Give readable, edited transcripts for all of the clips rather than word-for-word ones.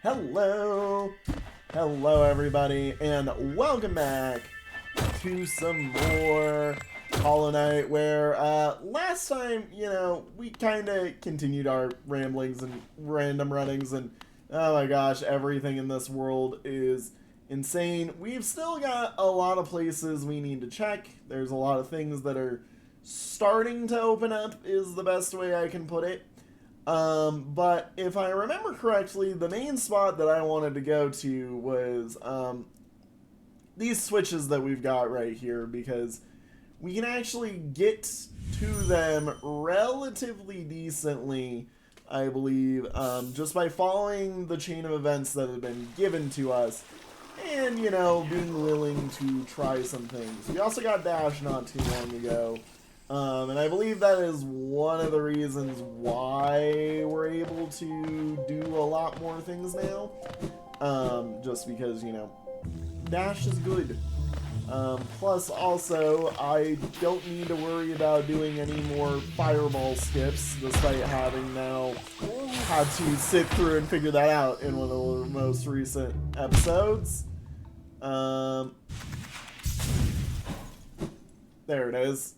Hello! Hello everybody, and welcome back to some more Hollow Knight, where last time, we kind of continued our ramblings and random runnings, and oh my gosh, everything in this world is insane. We've still got a lot of places we need to check. There's a lot of things that are starting to open up, is the best way I can put it. But if I remember correctly, the main spot that I wanted to go to was, these switches that we've got right here, because we can actually get to them relatively decently, I believe, just by following the chain of events that have been given to us, and, being willing to try some things. We also got Dash not too long ago. And I believe that is one of the reasons why we're able to do a lot more things now. Just because, Dash is good. Plus, also, I don't need to worry about doing any more fireball skips, despite having now had to sit through and figure that out in one of the most recent episodes. There it is.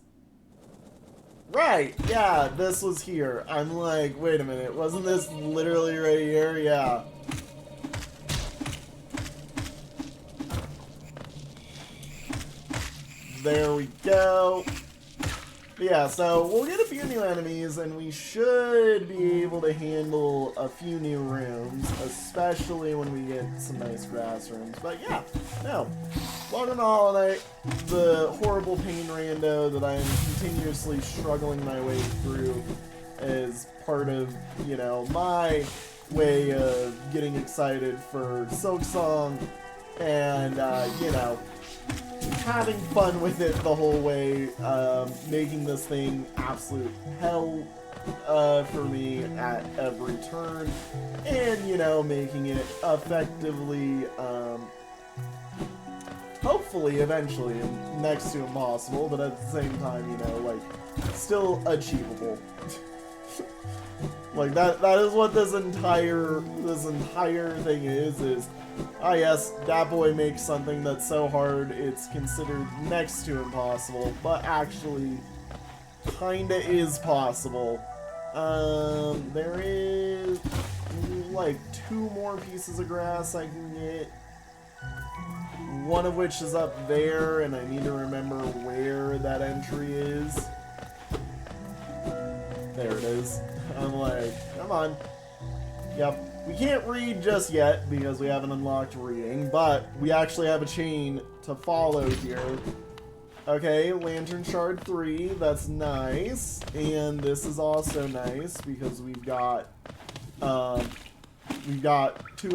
Right, yeah, this was here. I'm like, wait a minute, wasn't this literally right here? Yeah. There we go. But yeah, so we'll get a few new enemies, and we should be able to handle a few new rooms, especially when we get some nice grass rooms. But yeah, no. Welcome to Hollow Knight, the horrible pain rando that I am continuously struggling my way through as part of, my way of getting excited for Silksong and, having fun with it the whole way, making this thing absolute hell for me at every turn, and, making it effectively, hopefully, eventually, next to impossible, but at the same time, still achievable. Like, that is what this entire thing is, yes, that boy makes something that's so hard it's considered next to impossible, but actually kinda is possible. There is, like, 2 more pieces of grass I can get. One of which is up there, and I need to remember where that entry is. There it is. I'm like, come on. Yep. We can't read just yet, because we haven't unlocked reading, but we actually have a chain to follow here. Okay, Lantern Shard 3, that's nice. And this is also nice, because we've got 2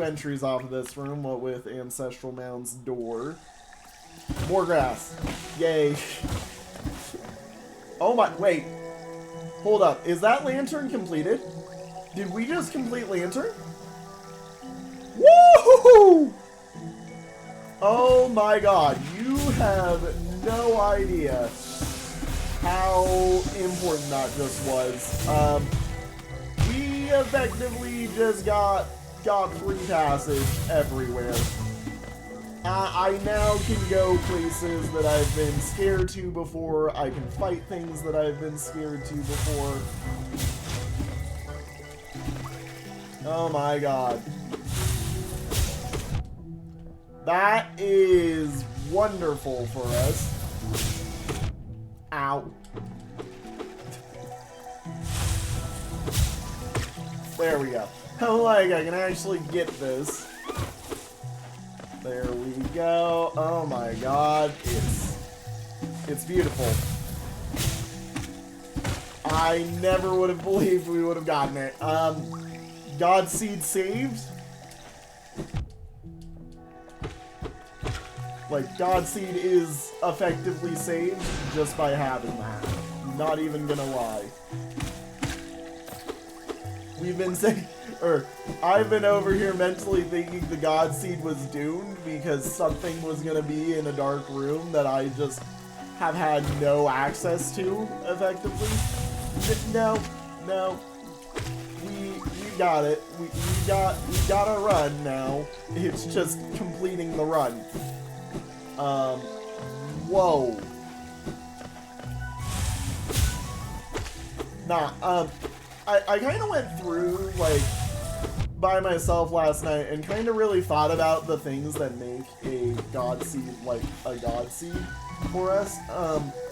entries off of this room, what with Ancestral Mound's door. More grass. Yay. Oh my, wait. Hold up, is that Lantern completed? Did we just complete Lantern? Woohoo! Oh my god, you have no idea how important that just was. We effectively just got free passage everywhere. I now can go places that I've been scared to before. I can fight things that I've been scared to before. Oh my god. That is wonderful for us. Ow. There we go. I can actually get this. There we go. Oh my god. It's beautiful. I never would have believed we would have gotten it. Godseed saved? Like, Godseed is effectively saved just by having that. Not even gonna lie. We've been saying, or I've been over here mentally thinking the Godseed was doomed because something was gonna be in a dark room that I just have had no access to, effectively. No. We got it. We got a run now. It's just completing the run. Whoa. Nah, I kind of went through, like, by myself last night and kind of really thought about the things that make a god seed, like, a god seed for us.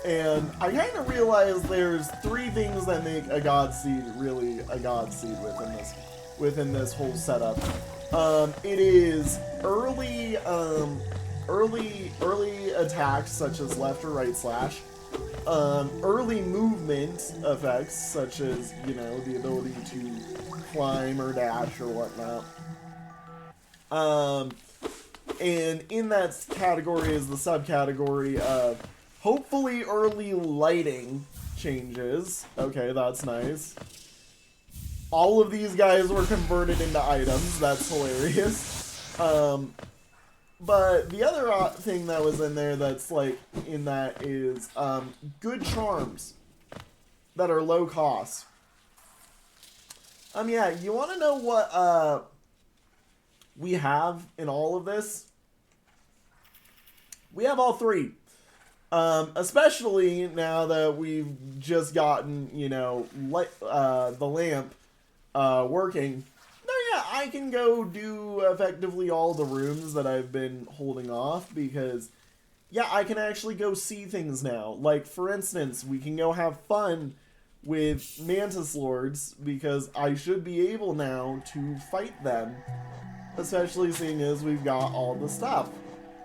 And I kind of realized there's 3 things that make a god seed really a god seed within this whole setup. It is early attacks such as left or right slash. Early movement effects, such as, you know, the ability to climb or dash or whatnot. And in that category is the subcategory of hopefully early lighting changes. Okay, that's nice. All of these guys were converted into items. That's hilarious. But the other thing that was in there that's, like, in that is good charms that are low cost. Yeah, you want to know what we have in all of this? We have all 3. Especially now that we've just gotten, you know, the lamp working. Yeah, I can go do effectively all the rooms that I've been holding off because, yeah, I can actually go see things now. Like, for instance, we can go have fun with Mantis Lords because I should be able now to fight them, especially seeing as we've got all the stuff.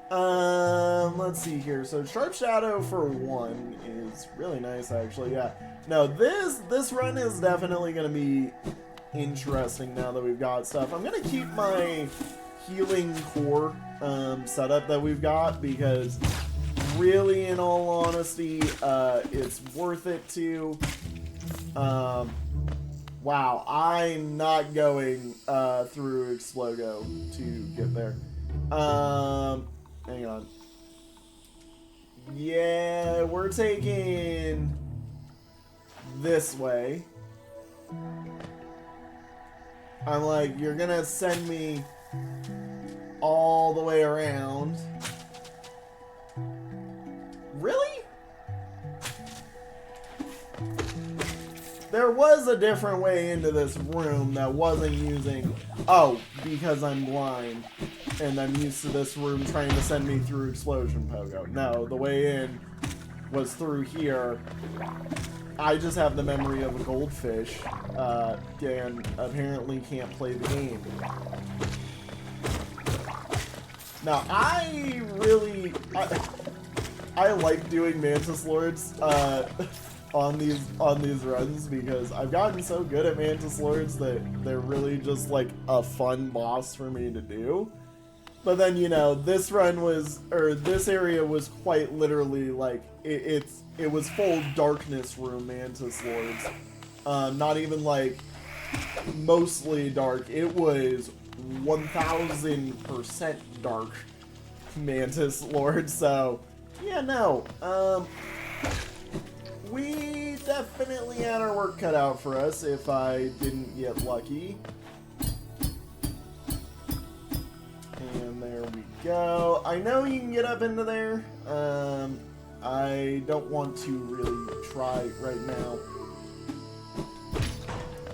Let's see here. So Sharp Shadow for 1 is really nice, actually. Yeah. No, this run is definitely going to be interesting now that we've got stuff. I'm gonna keep my healing core setup that we've got because really, in all honesty, it's worth it to. Wow, I'm not going through Explogo to get there. Hang on. Yeah, we're taking this way. I'm like, you're gonna send me all the way around. Really? There was a different way into this room that wasn't using... Oh, because I'm blind. And I'm used to this room trying to send me through Explosion Pogo. No, the way in was through here. I just have the memory of a goldfish, and apparently can't play the game. Now, I like doing Mantis Lords, on these runs because I've gotten so good at Mantis Lords that they're really just like a fun boss for me to do. But then, you know, this run was, or this area was quite literally like, it was full darkness room Mantis Lords. Not even like mostly dark. It was 1000% dark Mantis Lords. So, yeah, no. We definitely had our work cut out for us if I didn't get lucky. And there we go. I know you can get up into there. I don't want to really try right now.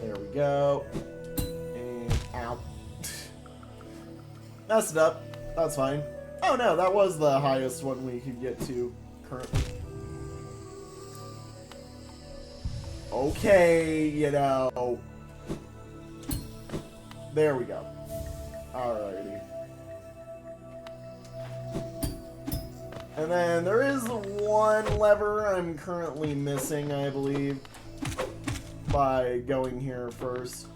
There we go. And ow. Messed it up. That's fine. Oh no, that was the highest one we could get to currently. Okay, you know. There we go. Alrighty. And then there is one lever I'm currently missing, I believe, by going here first.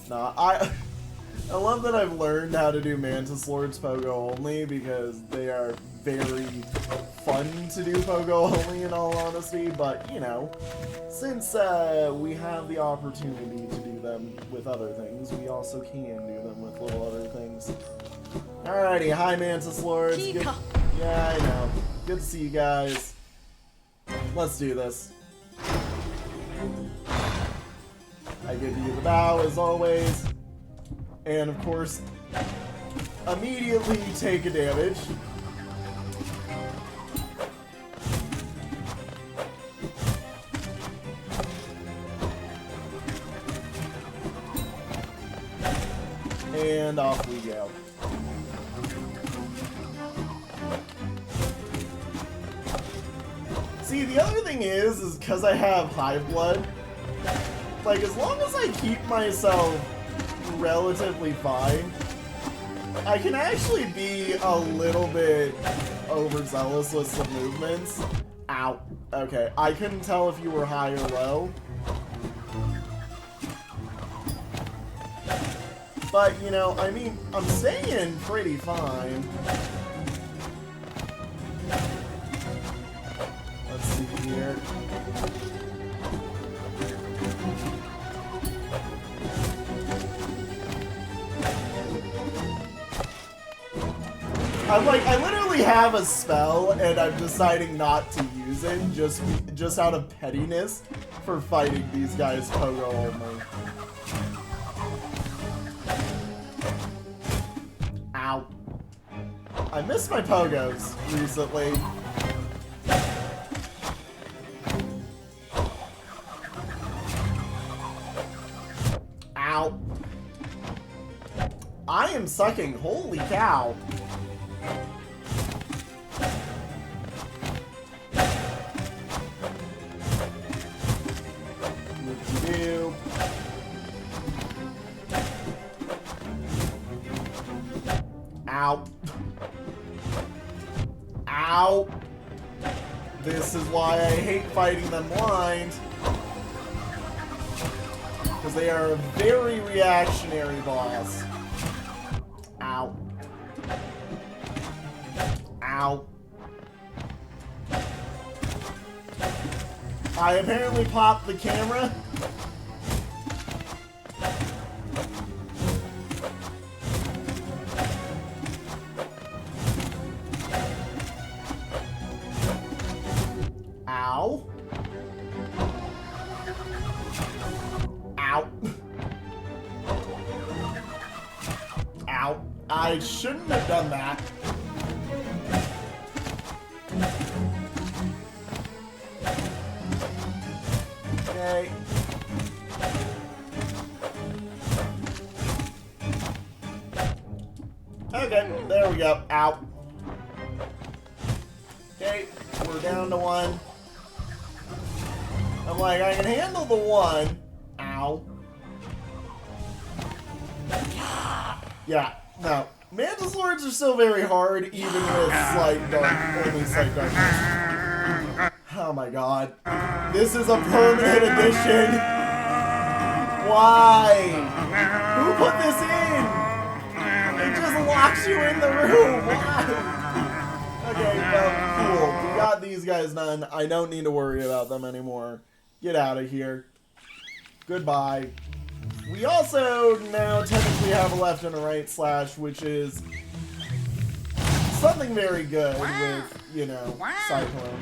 Nah, I love that I've learned how to do Mantis Lords Pogo only because they are very fun to do Pogo only in all honesty, but you know, since we have the opportunity to do them with other things, we also can do them with little other things. Alrighty, hi Mantis Lords. Good, yeah, I know. Good to see you guys. Let's do this. I get to use the bow as always. And of course, immediately take a damage. And off we go. See, the other thing is because I have hive blood, like, as long as I keep myself relatively fine, I can actually be a little bit overzealous with some movements. Ow. Okay, I couldn't tell if you were high or low. But, you know, I mean, I'm staying pretty fine. Let's see here. I literally have a spell, and I'm deciding not to use it just out of pettiness for fighting these guys pogo only. Ow. I missed my pogos recently. Ow. I am sucking. Holy cow. Whoop-de-doo. Ow. Ow. This is why I hate fighting them blind. Because they are a very reactionary boss. Ow. Ow. I apparently popped the camera. Ow. Ow. Ow. I shouldn't have done that. Okay. Okay, there we go. Ow. Okay, we're down to one. I'm like, I can handle the one. Ow. Yeah, no. Manta Swords are still very hard, even with slight dark, only slight darkness. Oh my god. This is a permanent addition. Why? Who put this in? It just locks you in the room. Why? Okay, well, cool. We got these guys done. I don't need to worry about them anymore. Get out of here. Goodbye. We also now technically have a left and a right slash, which is something very good with, you know, Cyclone.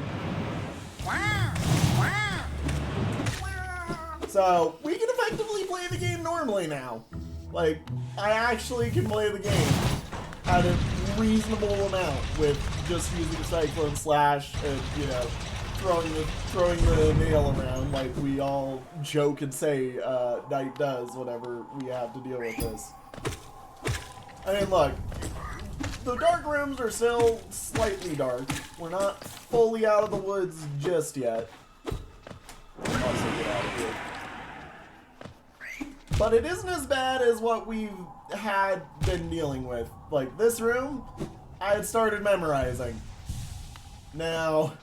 So, we can effectively play the game normally now. Like, I actually can play the game at a reasonable amount with just using Cyclone slash and, you know, throwing the nail around like we all joke and say Knight does whenever we have to deal with this. I mean, look, the dark rooms are still slightly dark. We're not fully out of the woods just yet. Also get out of here. But it isn't as bad as what we've been dealing with. Like, this room, I had started memorizing. Now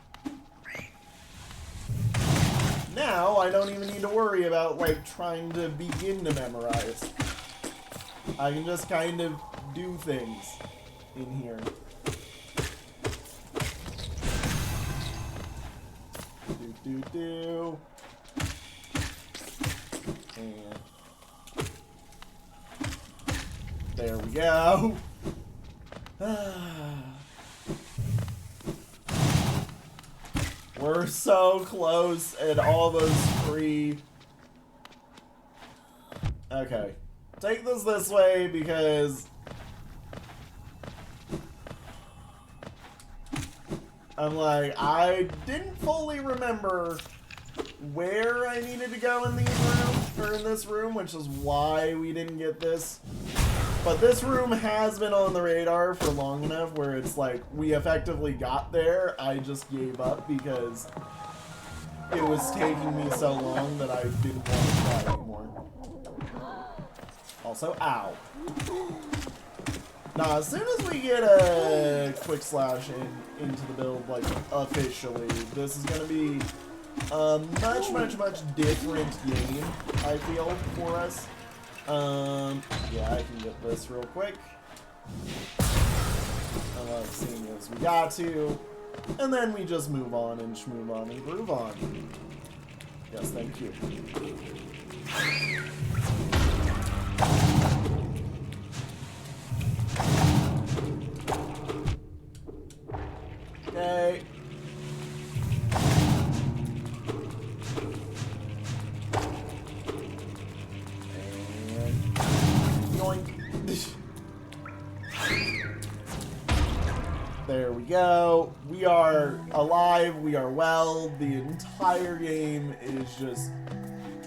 I don't even need to worry about, like, trying to begin to memorize. I can just kind of do things in here. Do. And there we go. We're so close and almost free. Okay. Take this way because I'm like, I didn't fully remember where I needed to go in these rooms, or in this room, which is why we didn't get this. But this room has been on the radar for long enough where it's like, we effectively got there, I just gave up because it was taking me so long that I didn't want to try anymore. Also, ow. Now, as soon as we get a quick slash into the build, like, officially, this is going to be a much different game, I feel, for us. Yeah, I can get this real quick. Seeing as we got to. And then we just move on and schmove on and groove on. Yes, thank you. Okay. And yoink. There we go. We are alive. We are well. The entire game is just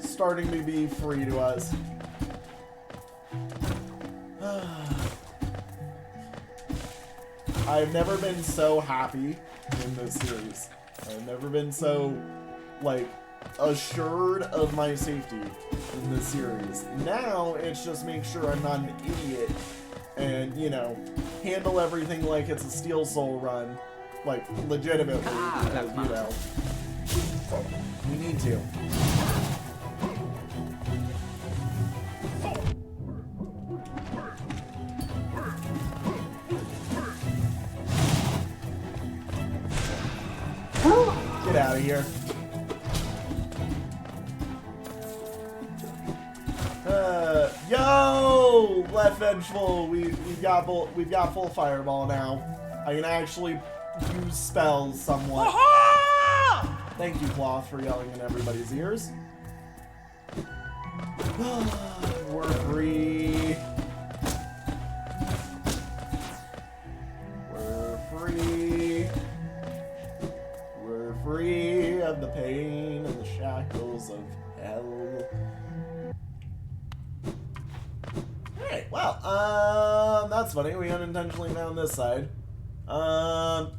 starting to be free to us. I've never been so happy in this series. I've never been so, like, assured of my safety in this series. Now, it's just make sure I'm not an idiot and, you know, handle everything like it's a Steel Soul run. Like, legitimately, because, you know, we need to. Get out of here. Yo, left vengeful. We've got full fireball now. I can actually use spells somewhat. Aha! Thank you, Cloth, for yelling in everybody's ears. We're free. We're free. We're free of the pain and the shackles of hell. Alright, well, that's funny. We unintentionally found this side. Oh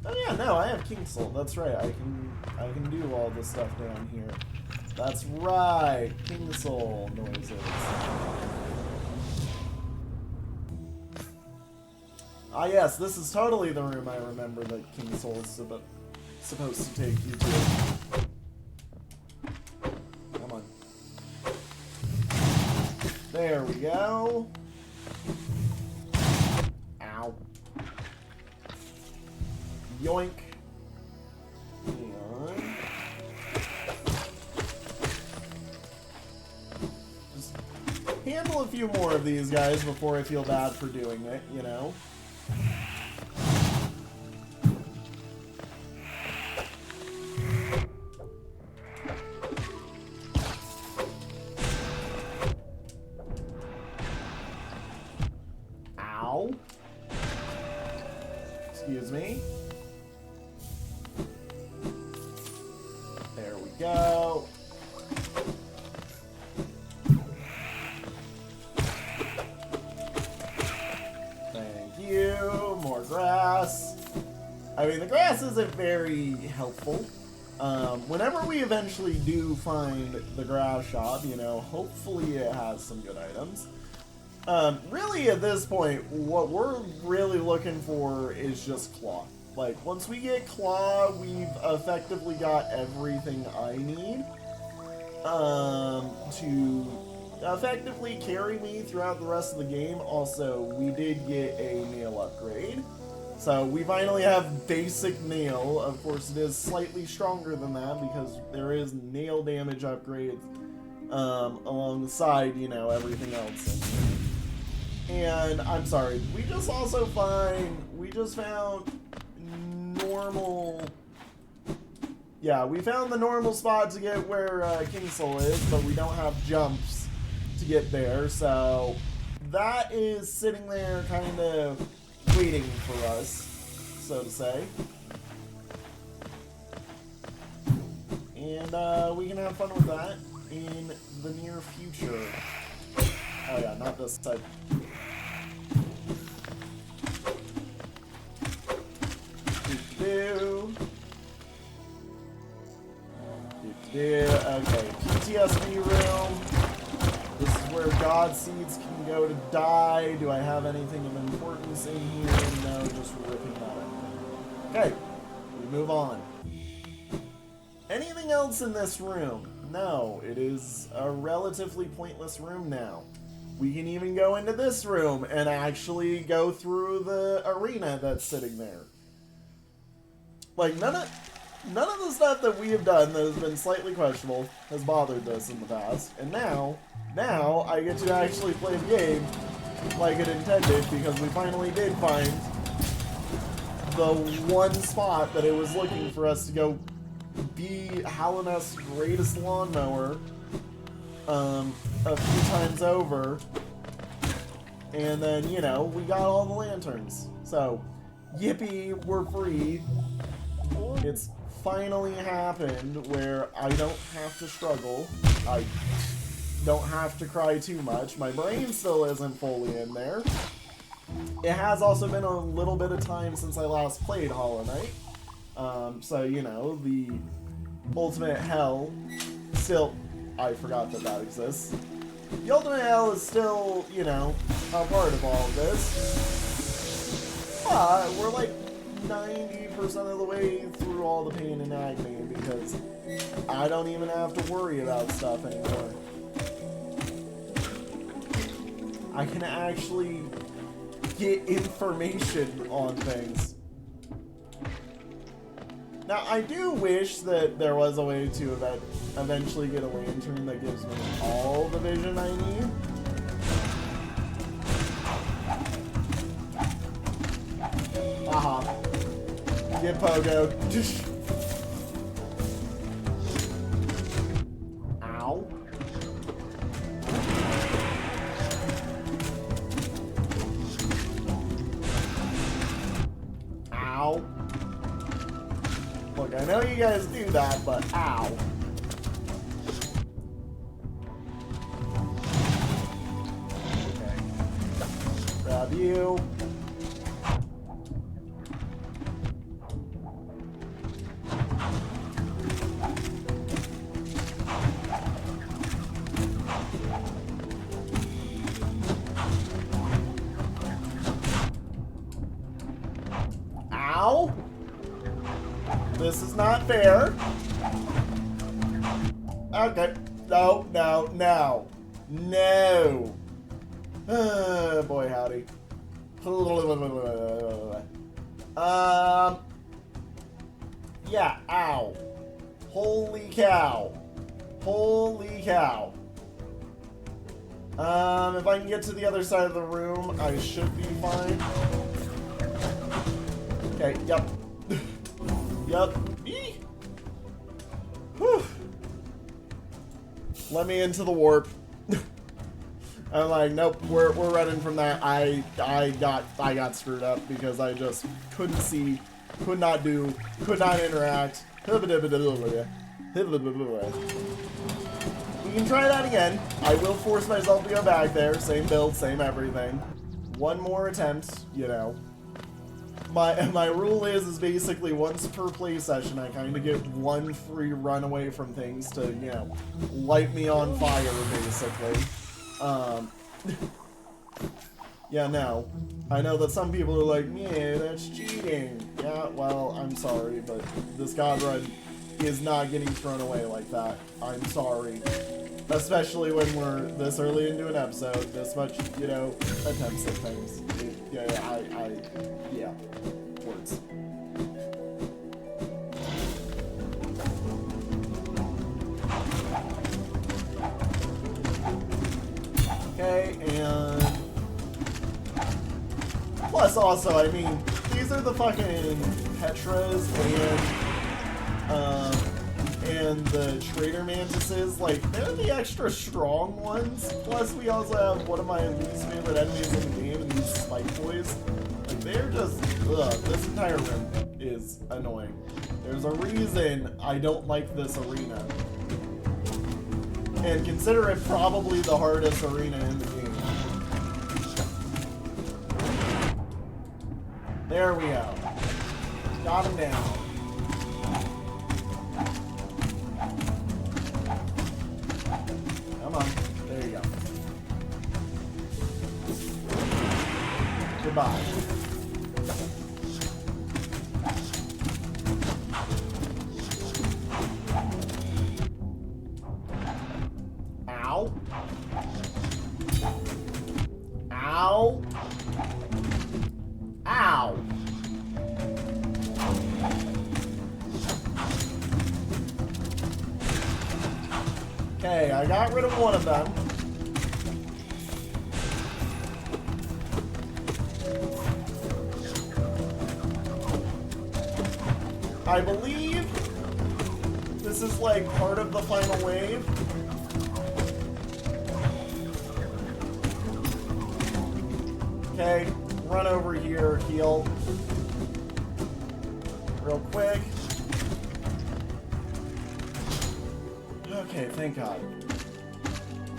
yeah, no, I have King Soul. That's right. I can do all this stuff down here. That's right. King Soul noises. Ah yes, this is totally the room I remember that King Soul is supposed to take you to. Come on. There we go. Ow. Yoink. Hang on. Just handle a few more of these guys before I feel bad for doing it, you know? Ow. Excuse me. There we go. Thank you. More grass. I mean, the grass isn't very helpful. Whenever we eventually do find the grass shop, you know, hopefully it has some good items. Really, at this point, what we're really looking for is just Claw. Like, once we get Claw, we've effectively got everything I need to effectively carry me throughout the rest of the game. Also, we did get a nail upgrade. So, we finally have basic nail. Of course, it is slightly stronger than that because there is nail damage upgrades alongside, you know, everything else. And I'm sorry, we just found normal. Yeah, we found the normal spot to get where King Soul is, but we don't have jumps to to get there, so that is sitting there kind of waiting for us, so to say. And we can have fun with that in the near future. Oh yeah, not this side. Okay, PTSD room. This is where God seeds can go to die. Do I have anything of importance in here? No, just ripping that out. Okay, we move on. Anything else in this room? No, it is a relatively pointless room now. We can even go into this room and actually go through the arena that's sitting there. Like, none of the stuff that we have done that has been slightly questionable has bothered us in the past. And now I get to actually play the game like it intended, because we finally did find the one spot that it was looking for us to go be Hallownest's greatest lawnmower a few times over. And then, you know, we got all the lanterns. So, yippee, we're free. It's finally happened where I don't have to struggle. I don't have to cry too much. My brain still isn't fully in there. It has also been a little bit of time since I last played Hollow Knight. So, you know, the ultimate hell still... I forgot that exists. The ultimate hell is still, you know, a part of all of this. But we're like 90% of the way through all the pain and agony, because I don't even have to worry about stuff anymore. I can actually get information on things. Now, I do wish that there was a way to eventually get a lantern that gives me all the vision I need. Aha. Get pogoed. Ow. Ow. Look, I know you guys do that, but ow. Okay. Grab you. Ow. This is not fair. Okay. No, no, no. No. Boy, howdy. Yeah, ow. Holy cow. Holy cow. If I can get to the other side of the room, I should be fine. Okay, yep. Yep. Whew. Let me into the warp. I'm like, nope, we're running from that. I got screwed up because I just couldn't see, could not do, could not interact. We can try that again. I will force myself to go back there. Same build, same everything. One more attempt, you know. My rule is basically once per play session, I kind of get one free run away from things to, you know, light me on fire, basically. Yeah, no. I know that some people are like, yeah, that's cheating. Yeah, well, I'm sorry, but this God run is not getting thrown away like that. I'm sorry. Especially when we're this early into an episode, this much, you know, attempts at things. Yeah. Words. Okay, and... Plus, also, I mean, these are the fucking Petras and the trader mantises, like, they're the extra strong ones. Plus, we also have one of my least favorite enemies in the game, and these spike boys. Like, they're just, ugh, this entire room is annoying. There's a reason I don't like this arena. And consider it probably the hardest arena in the game. There we go. Got him down. Come on. There you go. Goodbye. Ow. Ow. Ow. Okay, I got rid of one of them. I believe this is like part of the final wave. Okay, run over here, heal. Real quick. Okay, thank God.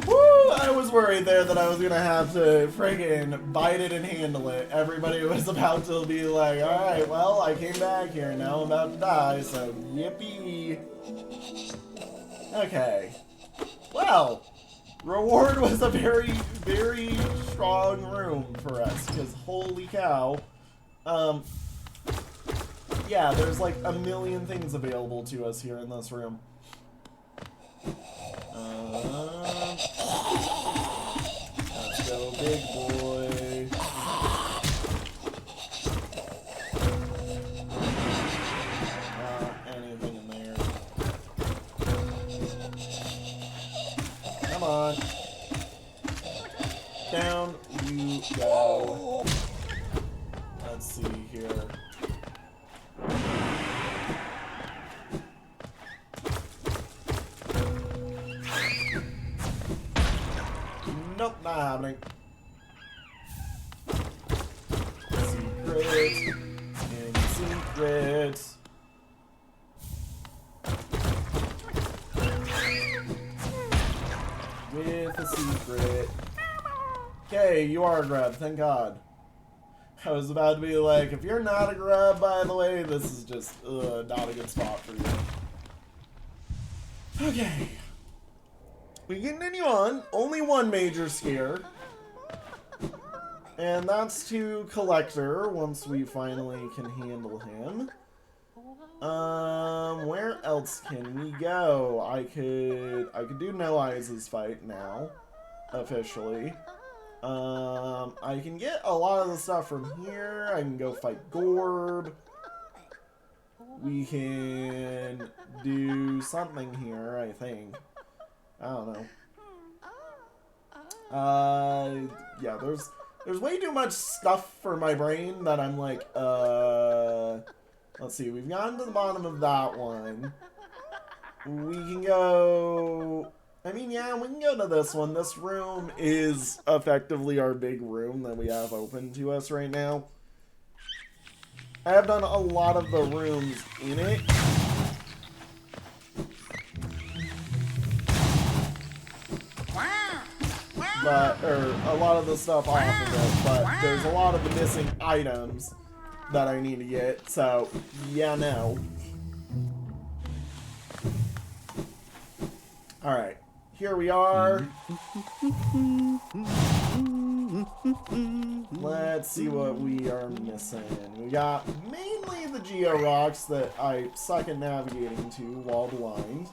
Woo! I was worried there that I was gonna have to friggin' bite it and handle it. Everybody was about to be like, alright, well, I came back here, now I'm about to die, so yippee. Okay. Well, reward was a very, very strong room for us, because holy cow. Yeah, there's like a million things available to us here in this room. Let's go, big boy. Anything in there? Come on. Down you go. Let's see here. Nope, not happening. Secret. And secret. With a secret. Okay, you are a grub, thank God. I was about to be like, if you're not a grub, by the way, this is just not a good spot for you. Okay. We continue on. Only one major scare. And that's to Collector, once we finally can handle him. Where else can we go? I could do No Eyes' fight now, officially. I can get a lot of the stuff from here. I can go fight Gorb. We can do something here, I think. I don't know. Yeah, there's way too much stuff for my brain that I'm like, let's see, we've gotten to the bottom of that one. We can go, I mean, yeah, we can go to this one. This room is effectively our big room that we have open to us right now. I have done a lot of the rooms in it. But, or a lot of the stuff off of it, but there's a lot of the missing items that I need to get, so, yeah, no. Alright, here we are. Let's see what we are missing. We got mainly the Geo Rocks that I suck at navigating to while blind.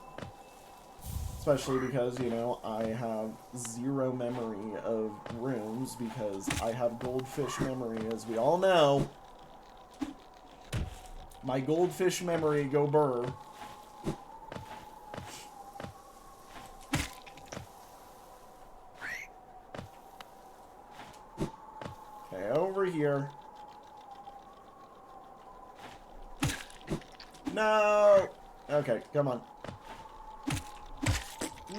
Especially because, you know, I have zero memory of rooms because I have goldfish memory, as we all know. My goldfish memory go burr. Okay, over here. No! Okay, come on.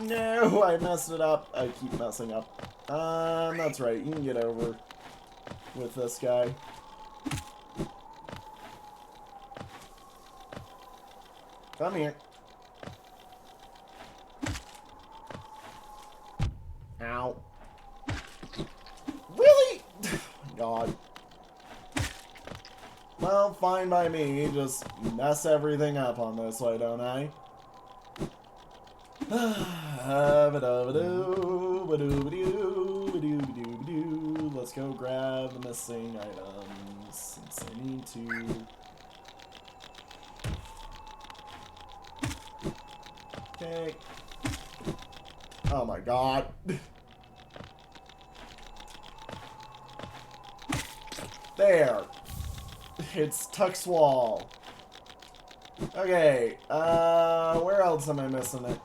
No, I messed it up. I keep messing up. That's right. You can get over with this guy. Come here. Ow. Really? Oh my god. Well, fine by me. Just mess everything up on this way, don't I? Let's go grab the missing items since I need to. Okay. Oh my god. There. It's Tuxwall. Okay. Where else am I missing it?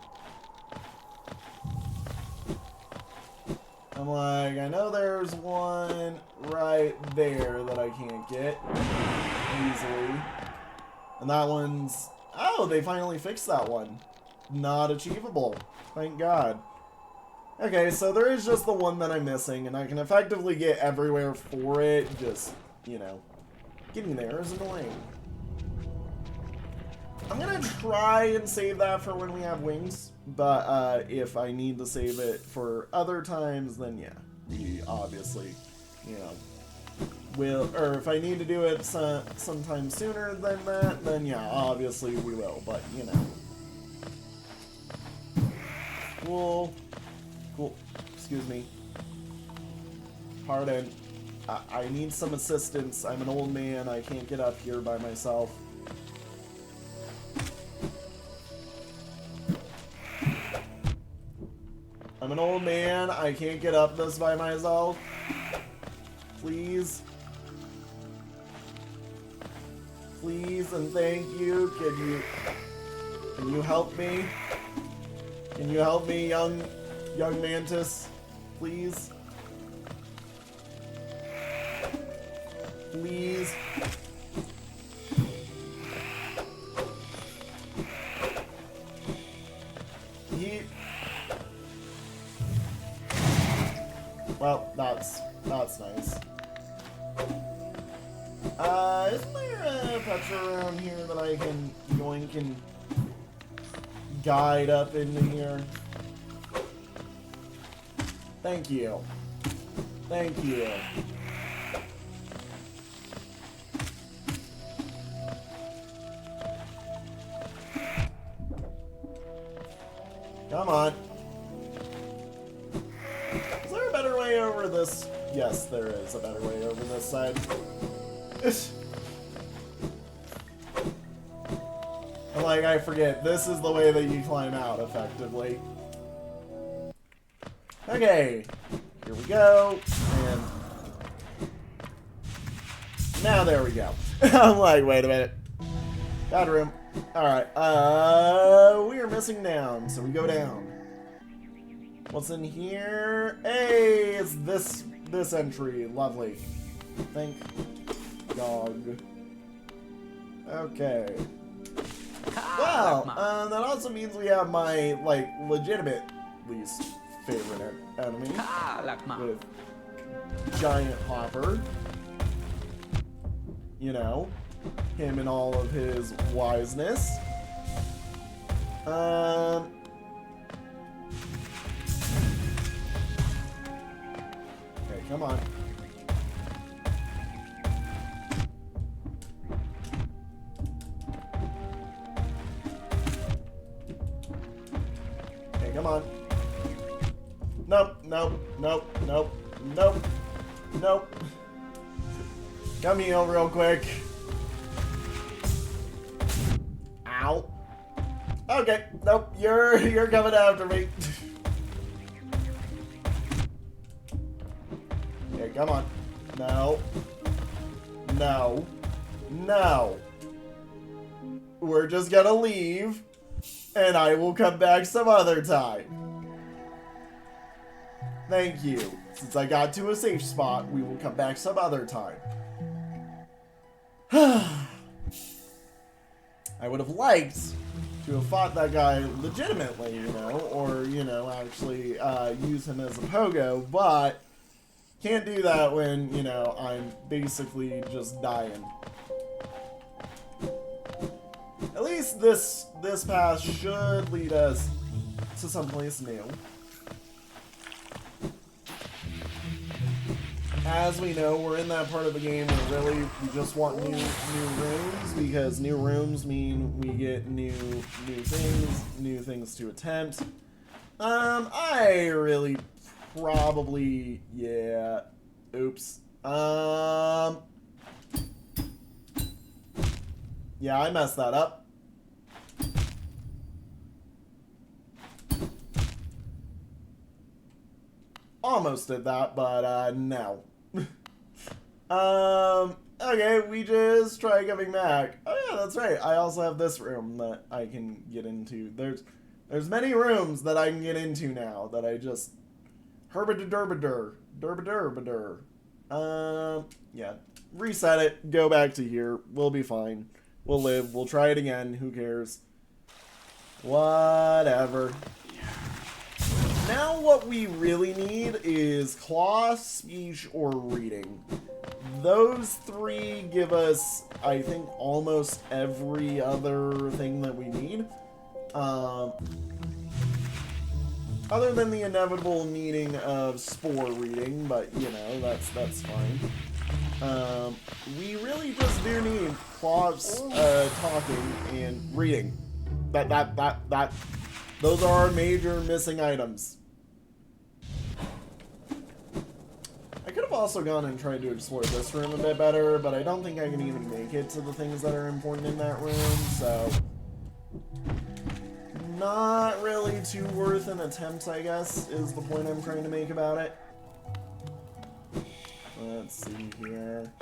I'm like, I know there's one right there that I can't get easily. And that one's... Oh, they finally fixed that one. Not achievable. Thank God. Okay, so there is just the one that I'm missing, and I can effectively get everywhere for it. Just, you know, getting there is annoying. I'm gonna try and save that for when we have wings, but if I need to save it for other times, then yeah, we obviously, you know, will, or if I need to do it sometime sooner than that, then yeah, obviously we will, but you know. Cool. Cool. Excuse me. Pardon. I need some assistance. I'm an old man. I can't get up here by myself. I'm an old man. I can't get up this by myself. Please. Please and thank you. Can you help me? Can you help me, young mantis? Please? Please? Well, that's nice. Isn't there a Petra around here that I can yoink and guide up into here? Thank you. Thank you. Come on. Is there a better way over this? Yes, there is a better way over this side. I'm like, I forget. This is the way that you climb out, effectively. Okay. Here we go. And now there we go. I'm like, wait a minute. Bad room. Alright. We are missing down, so we go down. What's in here? Hey, it's this entry. Lovely. Thank God. Okay. Well, that also means we have my, like, legitimate least favorite enemy. With Giant Hopper. You know, him and all of his wiseness. Okay, come on. Okay, come on. Nope, nope, nope, nope, nope, nope. Come here real quick. Ow. Okay, nope, you're coming after me. Okay, come on. No. No. No. We're just gonna leave, and I will come back some other time. Thank you. Since I got to a safe spot, we will come back some other time. I would have liked to have fought that guy legitimately, you know, or, you know, actually use him as a pogo, but can't do that when, you know, I'm basically just dying. At least this path should lead us to someplace new. As we know, we're in that part of the game where really we just want new rooms, because new rooms mean we get new things to attempt. I really probably, yeah, oops. Yeah, I messed that up. Almost did that, but no. Okay, we just try coming back. Oh yeah, that's right. I also have this room that I can get into. There's many rooms that I can get into now that I just herbidur. Yeah. Reset it, go back to here. We'll be fine. We'll live, we'll try it again, who cares? Whatever. Now what we really need is claw, speech, or reading. Those three give us, I think, almost every other thing that we need. Other than the inevitable needing of spore reading, but, you know, that's fine. We really just do need claws, talking, and reading. Those are our major missing items. I could have also gone and tried to explore this room a bit better, but I don't think I can even make it to the things that are important in that room, so... Not really too worth an attempt, I guess, is the point I'm trying to make about it. Let's see here.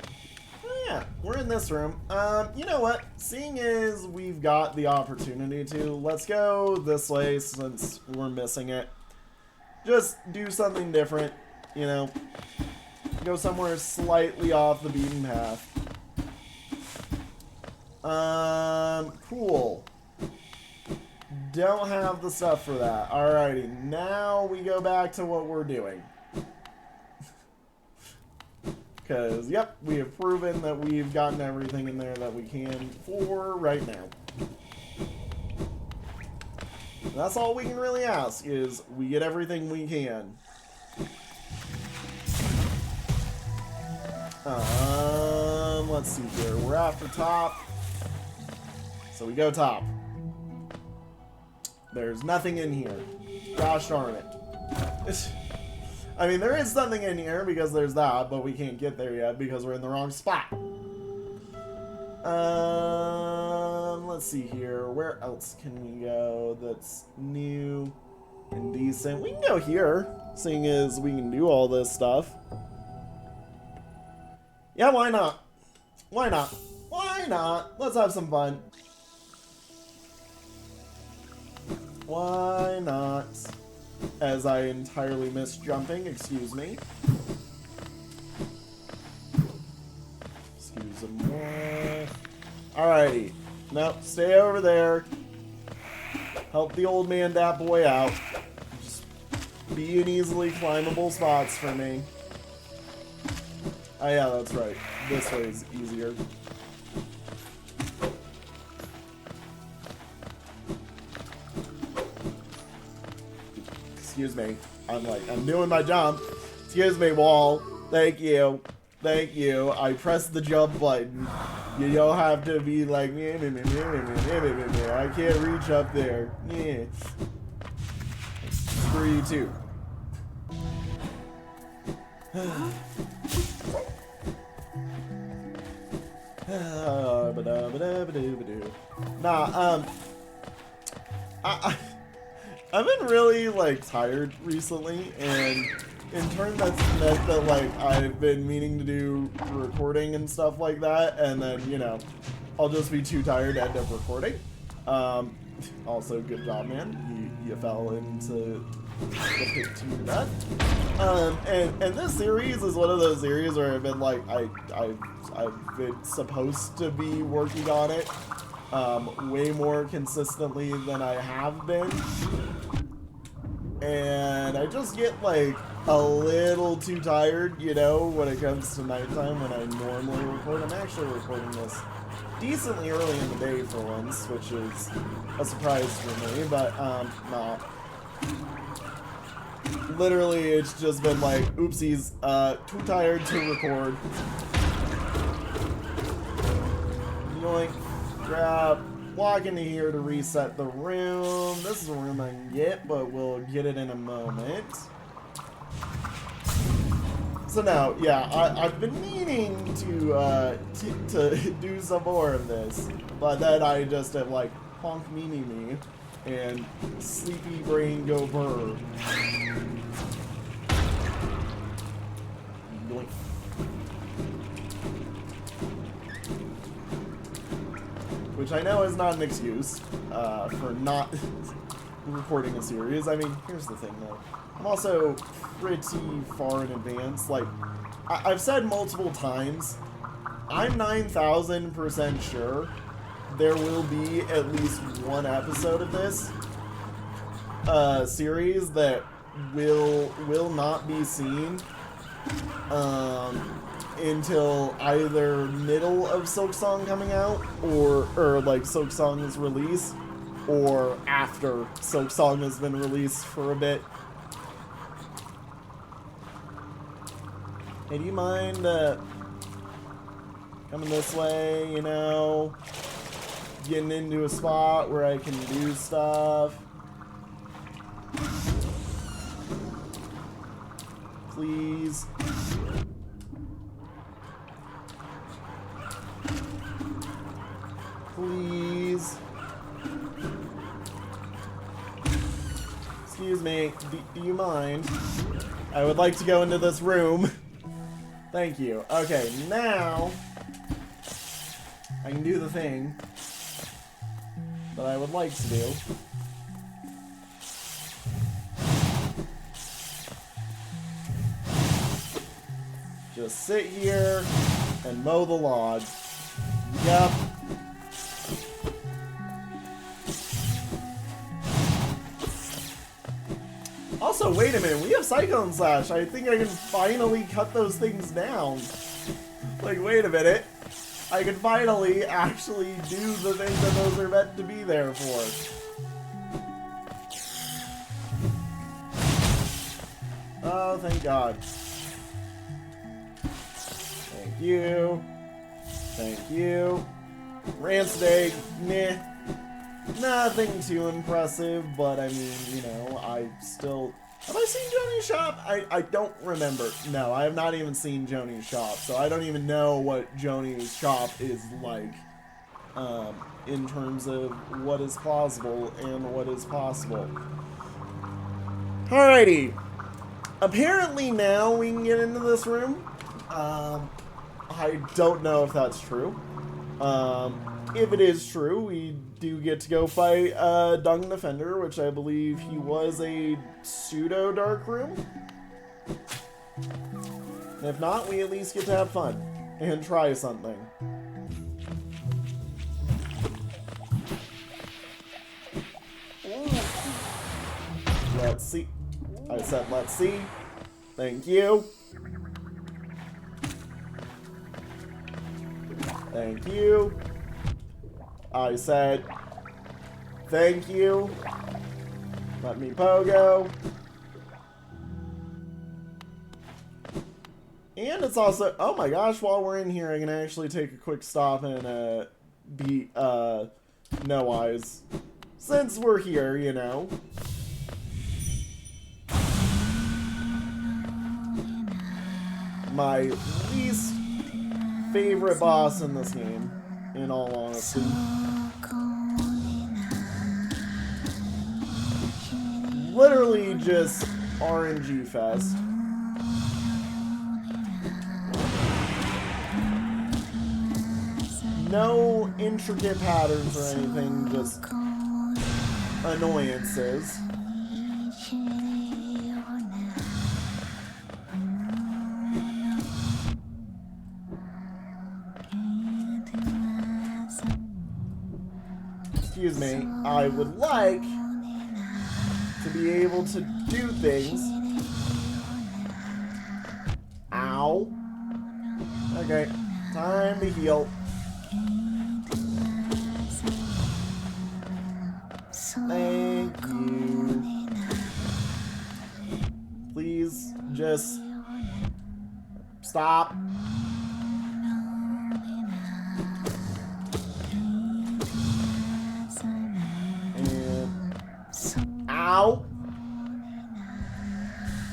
Oh yeah, we're in this room. You know what? Seeing as we've got the opportunity to, let's go this way since we're missing it. Just do something different, you know. Go somewhere slightly off the beaten path. Cool. Don't have the stuff for that. Alrighty, now we go back to what we're doing. Because, yep, we have proven that we've gotten everything in there that we can for right now. And that's all we can really ask, is we get everything we can. Let's see here. We're after top. So we go top. There's nothing in here. Gosh darn it. I mean, there is something in here because there's that, but we can't get there yet because we're in the wrong spot. Let's see here. Where else can we go that's new and decent? We can go here, seeing as we can do all this stuff. Yeah, why not? Why not? Why not? Let's have some fun. Why not? As I entirely missed jumping, excuse me. Excuse me. Alrighty. Nope, stay over there. Help the old man, that boy out. Just be in easily climbable spots for me. Oh yeah, that's right. This way is easier. Excuse me. I'm doing my jump. Excuse me, wall. Thank you. Thank you. I pressed the jump button. You don't have to be like, I can't reach up there. Yeah. Screw you too. Nah, I've been really, like, tired recently, and in turn that's meant that, like, I've been meaning to do recording and stuff like that, and then, you know, I'll just be too tired to end up recording. Also, good job, man. You fell into the pit to your death. And this series is one of those series where I've been, like, I've been supposed to be working on it way more consistently than I have been. And I just get, like, a little too tired, you know, when it comes to nighttime when I normally record. I'm actually recording this decently early in the day for once, which is a surprise for me, but, nah. Literally, it's just been like, oopsies, too tired to record. Yoink, grab, walk into here to reset the room. This is a room I can get, but we'll get it in a moment. So now, yeah, I've been meaning to do some more of this, but then I just have, like, honk me and sleepy brain go burr. Yoink. Which I know is not an excuse for not recording a series. I mean, here's the thing, though. I'm also pretty far in advance. Like, I've said multiple times, I'm 9,000% sure there will be at least one episode of this series that will not be seen until either middle of Silksong coming out or like Silksong's release, or after Silksong has been released for a bit. Hey, do you mind coming this way, you know? Getting into a spot where I can do stuff. Please. Please. Excuse me, do you mind? I would like to go into this room. Thank you. Okay, now I can do the thing that I would like to do. Just sit here and mow the lawn. Yep. Also, wait a minute, we have Cyclone Slash. I think I can finally cut those things down. Like, wait a minute. I can finally actually do the thing that those are meant to be there for. Oh, thank God. Thank you. Thank you. Rancid egg, meh. Nothing too impressive, but I mean, you know, I still... Have I seen Joni's shop? I don't remember. No, I have not even seen Joni's shop, so I don't even know what Joni's shop is like in terms of what is plausible and what is possible. Alrighty. Apparently now we can get into this room. I don't know if that's true. If it is true, we do get to go fight Dung Defender, which I believe he was a pseudo-dark room. And if not, we at least get to have fun and try something. Let's see. I said let's see. Thank you. Thank you. I said, thank you. Let me pogo. And it's also, oh my gosh, while we're in here, I can actually take a quick stop and beat No Eyes. Since we're here, you know. My least favorite boss in this game, in all honesty. Literally just RNG fest. No intricate patterns or anything, just annoyances. excuse me, I would like to be able to do things. Ow. Okay, time to heal. Thank you. Please, just stop. And ow.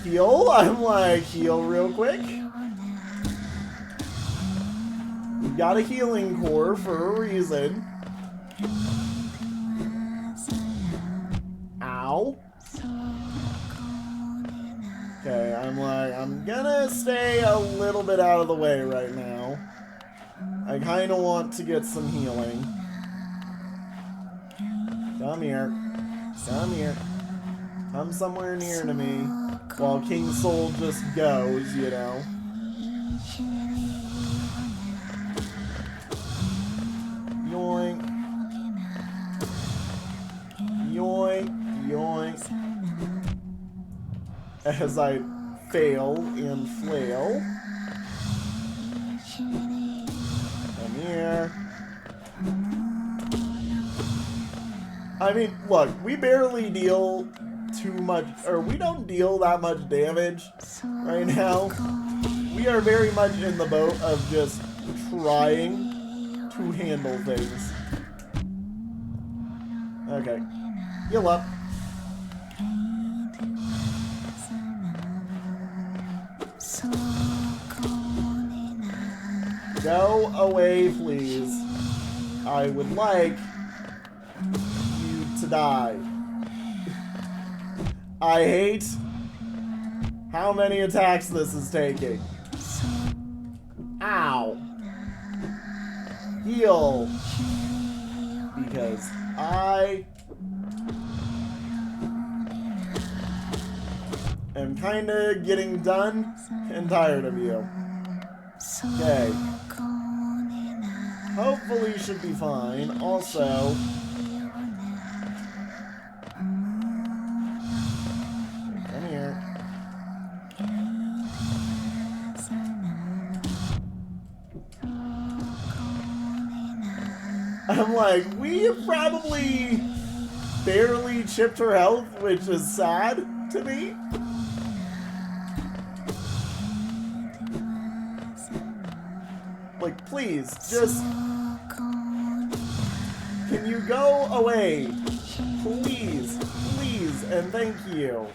Heal? I'm like, heal real quick. We got a healing core for a reason. Ow. Okay, I'm gonna stay a little bit out of the way right now. I kinda want to get some healing. Come here. Come here. Come somewhere near to me. While King Soul just goes, you know. Yoink. Yoink. Yoink. As I fail and flail. Come here. I mean, look, we barely deal too much, or we don't deal that much damage right now. We are very much in the boat of just trying to handle things. Okay. Heal up. Go away, please. I would like you to die. I hate how many attacks this is taking. Ow. Heal. Because I am kinda getting done and tired of you. Okay. Hopefully should be fine. Also, come here. I'm like, we have probably barely chipped her health, which is sad to me. Like, please, just... Can you go away? Please, please, and thank you.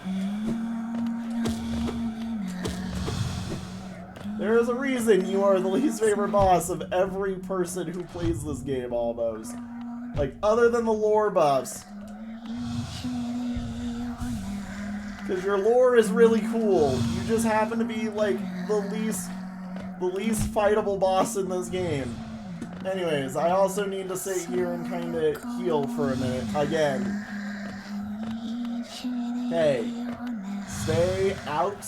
There is a reason you are the least favorite boss of every person who plays this game, almost. Like, other than the lore buffs. Because your lore is really cool. You just happen to be, like, the least fightable boss in this game. Anyways, I also need to sit here and kind of heal for a minute. Again. Hey. Stay out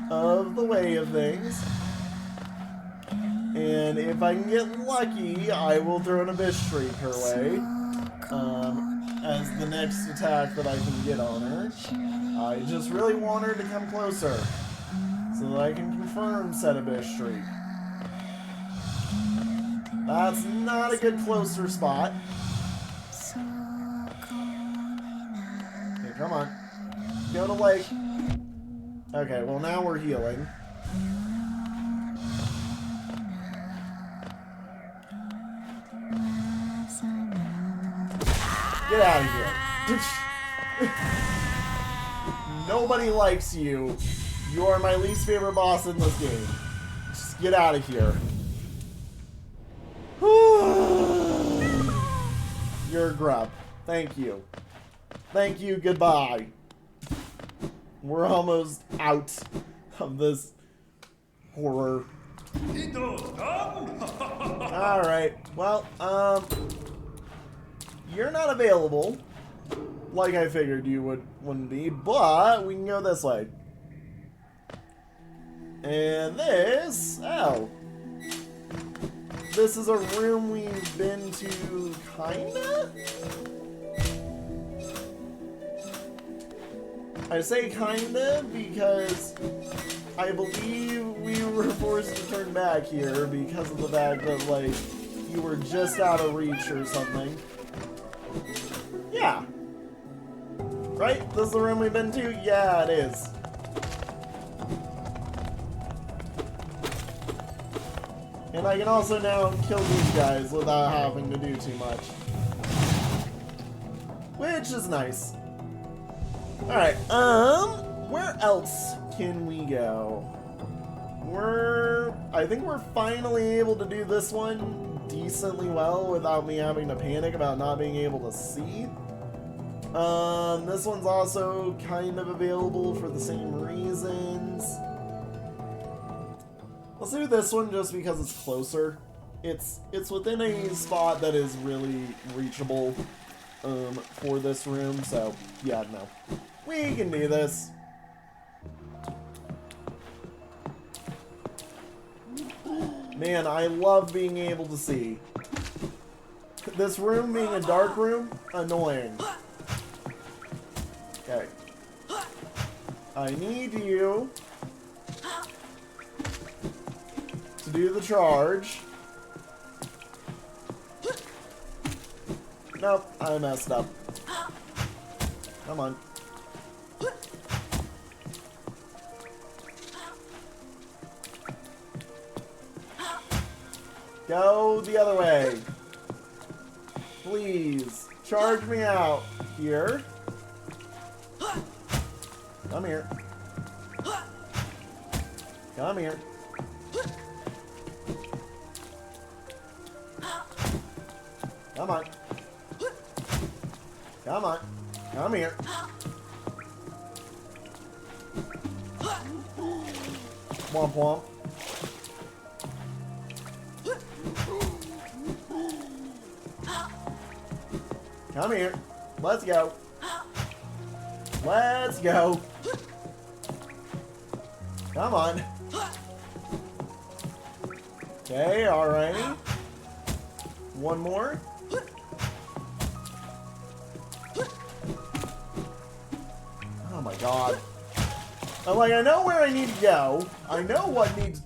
of the way of things. And if I can get lucky, I will throw an Abyss Streak her way. As the next attack that I can get on her. I just really want her to come closer. So that I can confirm said Abyss Streak. That's not a good closer spot. Okay, come on. Go to like... Okay, well now we're healing. Get out of here. Nobody likes you. You are my least favorite boss in this game. Just get out of here. You're a grub. Thank you. Thank you, goodbye. We're almost out of this horror. Alright, well, you're not available, like I figured you wouldn't be, but we can go this way. And this, oh. this is a room we've been to, kinda? I say kinda because I believe we were forced to turn back here because of the fact that, like, you were just out of reach or something. Yeah. Right? This is the room we've been to? Yeah, it is. And I can also now kill these guys without having to do too much. Which is nice. Alright, where else can we go? I think we're finally able to do this one decently well without me having to panic about not being able to see. This one's also kind of available for the same reasons. Let's do this one just because it's closer. It's within a spot that is really reachable for this room, so yeah, no. We can do this. Man, I love being able to see. This room being a dark room, annoying. Okay. I need you to do the charge. Nope, I messed up. Come on. Go the other way. Please, charge me out. Here. Come here. Come here. Come on. Come on. Come here. Womp womp. Come here. Let's go. Let's go. Come on. Okay, alrighty. One more. Oh my god. I'm like, I know where I need to go. I know what needs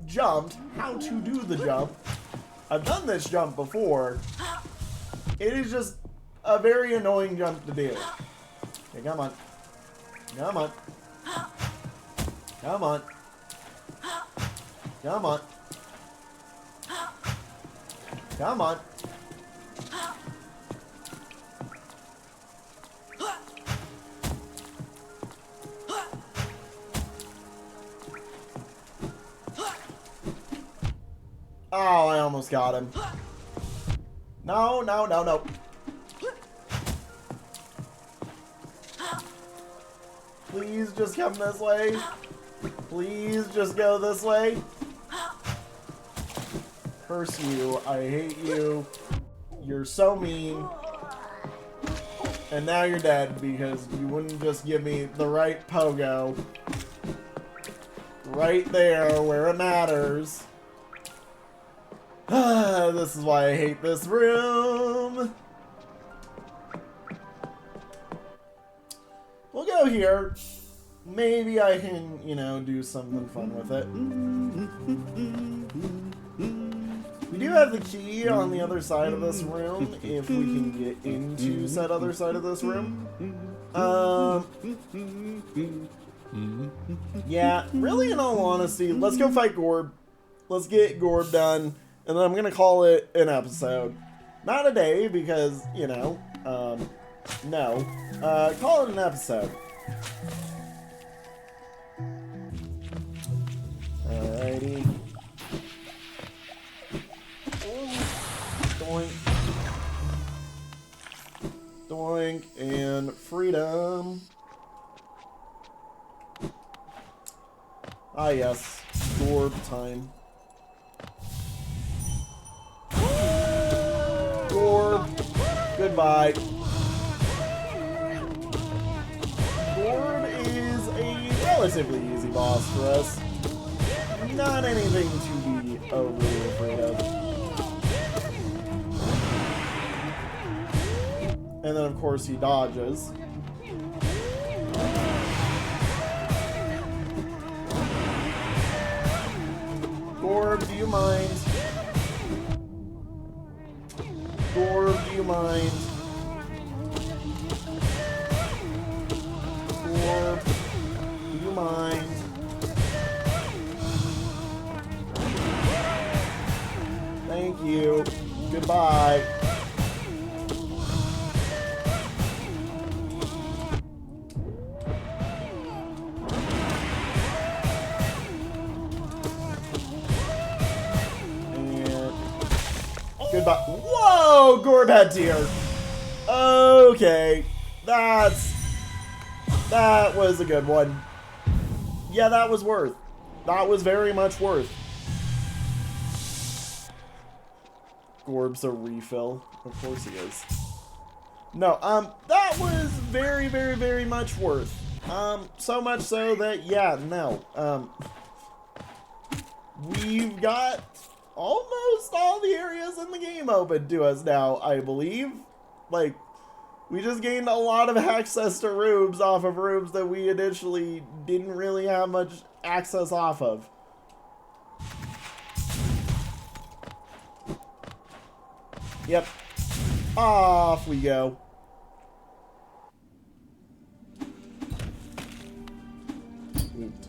jumped, how to do the jump. I've done this jump before. It is just a very annoying jump to do. Okay, come on. Come on. Come on. Come on. Come on. Oh, I almost got him. No, no, no, no. Please just come this way. Please just go this way. Curse you. I hate you. You're so mean. And now you're dead because you wouldn't just give me the right pogo. Right there where it matters. This is why I hate this room. We'll go here. Maybe I can, you know, do something fun with it. We do have the key on the other side of this room, if we can get into said other side of this room. Yeah, really in all honesty, let's go fight Gorb. Let's get Gorb done, and then I'm gonna call it an episode. Not a day, because, you know, no. Call it an episode. Alrighty. Doink. Doink. And freedom. Ah, yes. Gorb time. Gorb. Goodbye. Gorb is a relatively easy boss for us. Not anything to be overly afraid of. And then, of course, he dodges. Gorb, do you mind? Gorb, do you mind? Gorb, do you mind? Thank you. Goodbye. Goodbye. Whoa! Gorb had tear. Okay. That was a good one. Yeah, that was worth. That was very much worth. Gorb's a refill. Of course he is. No, that was very, very, very much worth. So much so that, yeah, no. We've got almost all the areas in the game open to us now, I believe. Like, we just gained a lot of access to rooms off of rooms that we initially didn't really have much access off of. Yep. Off we go.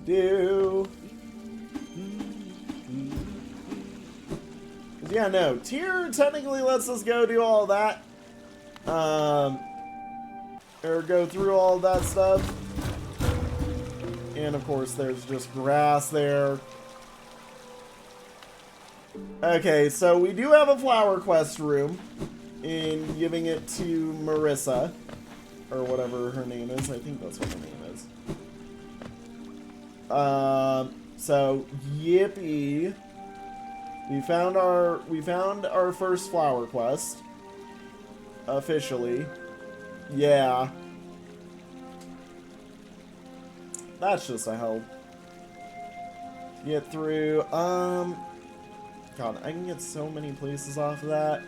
Do. Yeah, no. Tier technically lets us go do all that. Or go through all that stuff. And of course, there's just grass there. Okay, so we do have a flower quest room. In giving it to Marissa. Or whatever her name is. I think that's what her name is. So, yippee. We found our first flower quest. Officially. Yeah. That's just a help. Get through, God, I can get so many places off of that.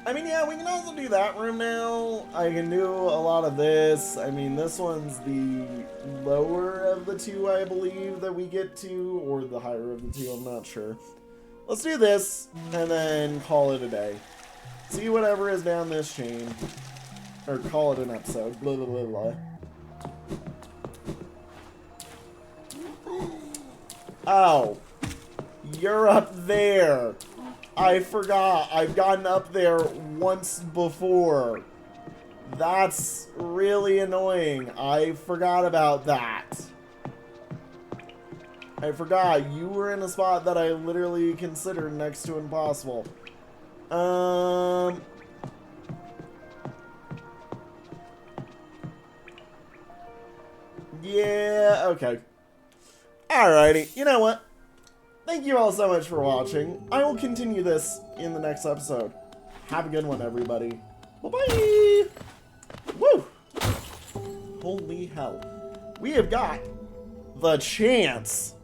I mean, yeah, we can also do that room now. I can do a lot of this. I mean, this one's the lower of the two, I believe, that we get to, or the higher of the two, I'm not sure. Let's do this, and then call it a day. See whatever is down this chain. Or call it an episode. Blah, blah, blah, blah. Oh. You're up there. I forgot. I've gotten up there once before. That's really annoying. I forgot about that. I forgot. You were in a spot that I literally considered next to impossible. Yeah, okay. Alrighty. You know what? Thank you all so much for watching. I will continue this in the next episode. Have a good one, everybody. Bye-bye! Woo! Holy hell. We have got the chance